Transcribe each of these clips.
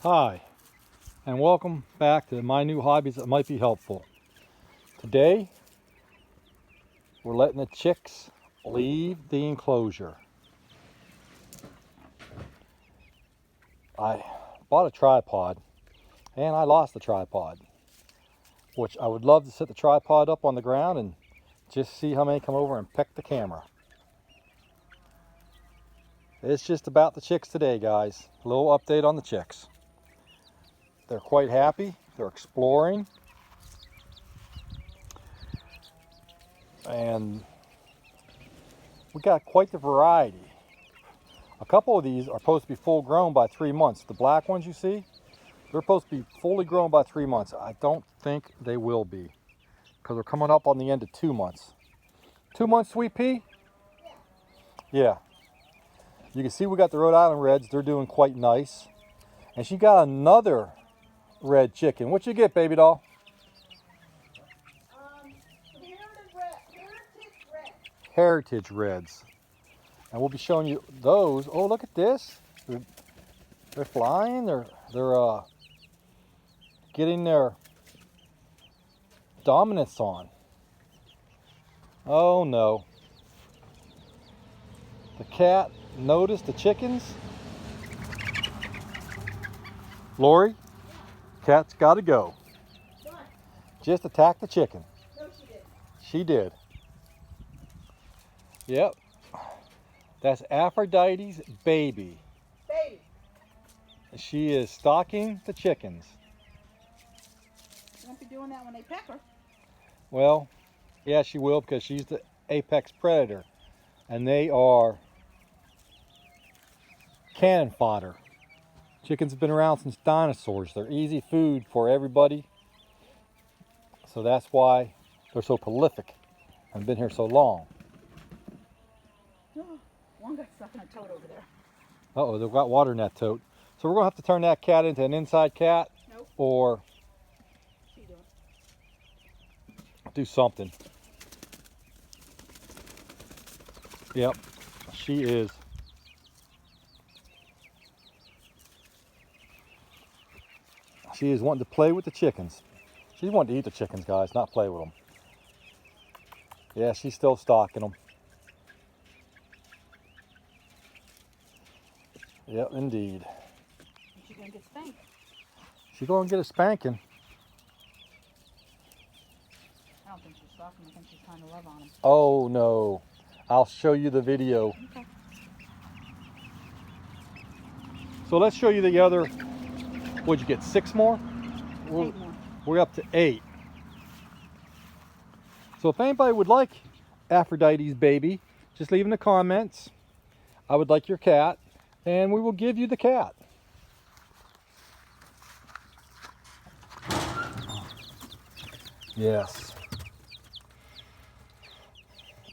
Hi, and welcome back to my new hobbies that might be helpful. Today, we're letting the chicks leave the enclosure. I bought a tripod, and I lost the tripod, which I would love to set the tripod up on the ground and just see how many come over and peck the camera. It's just about the chicks today, guys. A little update on the chicks. They're quite happy. They're exploring. And we got quite the variety. A couple of these are supposed to be full grown by 3 months. The black ones you see, they're supposed to be fully grown by 3 months. I don't think they will be because they're coming up on the end of 2 months. 2 months, Sweet Pea? Yeah. You can see we got the Rhode Island Reds. They're doing quite nice. And she got another red chicken. What you get, baby doll? Heritage Reds. And we'll be showing you those. Oh, look at this. They're flying. They're getting their dominance on. Oh no. The cat noticed the chickens. Lori, cat's got to go. Just attack the chicken. No, she didn't. She did. Yep. That's Aphrodite's baby. Baby. She is stalking the chickens. She won't be doing that when they peck her. Well, yeah, she will because she's the apex predator. And they are cannon fodder. Chickens have been around since dinosaurs. They're easy food for everybody. So that's why they're so prolific and been here so long. Oh, one got stuck in a toad over there. Uh-oh, they've got water in that tote. So we're going to have to turn that cat into an inside cat. Nope. Or She doing it. do something. Yep, she is. She is wanting to play with the chickens. She's wanting to eat the chickens, guys, not play with them. Yeah, she's still stalking them. Yep, indeed. She's gonna get spanked. She's going to get a spanking. I don't think she's stalking. I think she's trying to love on him. Oh, no. I'll show you the video. Okay. So let's show you the other. What'd you get, 6 more? 8 more. We're up to 8. So if anybody would like Aphrodite's baby, just leave in the comments. I would like your cat, and we will give you the cat. Yes.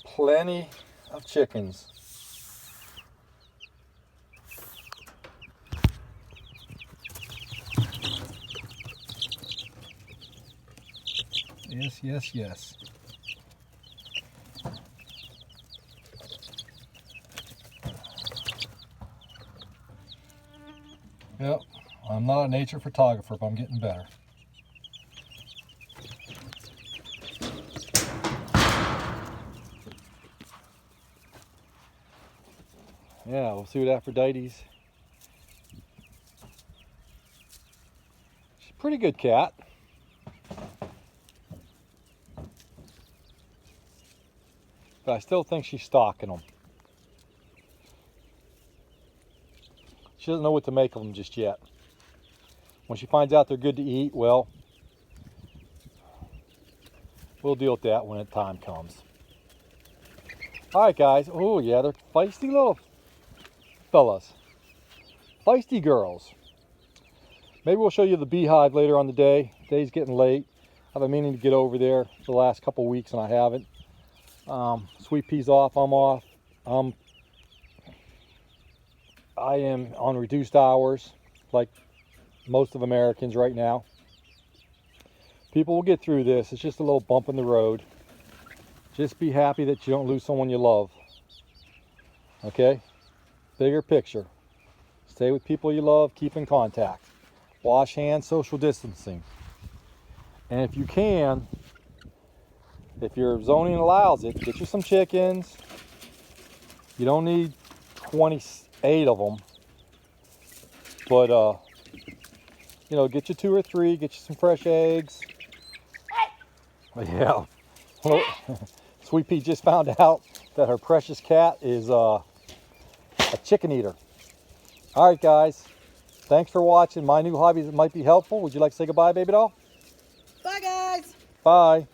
Plenty of chickens. Yes, yes, yes. Yep, I'm not a nature photographer, but I'm getting better. Yeah, we'll see what Aphrodite's. She's a pretty good cat. But I still think she's stalking them. She doesn't know what to make of them just yet. When she finds out they're good to eat, well, we'll deal with that when the time comes. All right, guys. Oh, yeah, they're feisty little fellas. Feisty girls. Maybe we'll show you the beehive later on the day. Day's getting late. I've been meaning to get over there for the last couple weeks, and I haven't. Sweet Pea's off, I'm off. I am on reduced hours, like most of Americans right now. People will get through this. It's just a little bump in the road. Just be happy that you don't lose someone you love. Okay? Bigger picture. Stay with people you love, keep in contact. Wash hands, social distancing. And if you can, if your zoning allows it, get you some chickens. You don't need 28 of them. But, you know, get you 2 or 3, get you some fresh eggs. Yeah. Well, Sweet Pea just found out that her precious cat is a chicken eater. All right, guys. Thanks for watching my new hobbies that might be helpful. Would you like to say goodbye, baby doll? Bye, guys. Bye.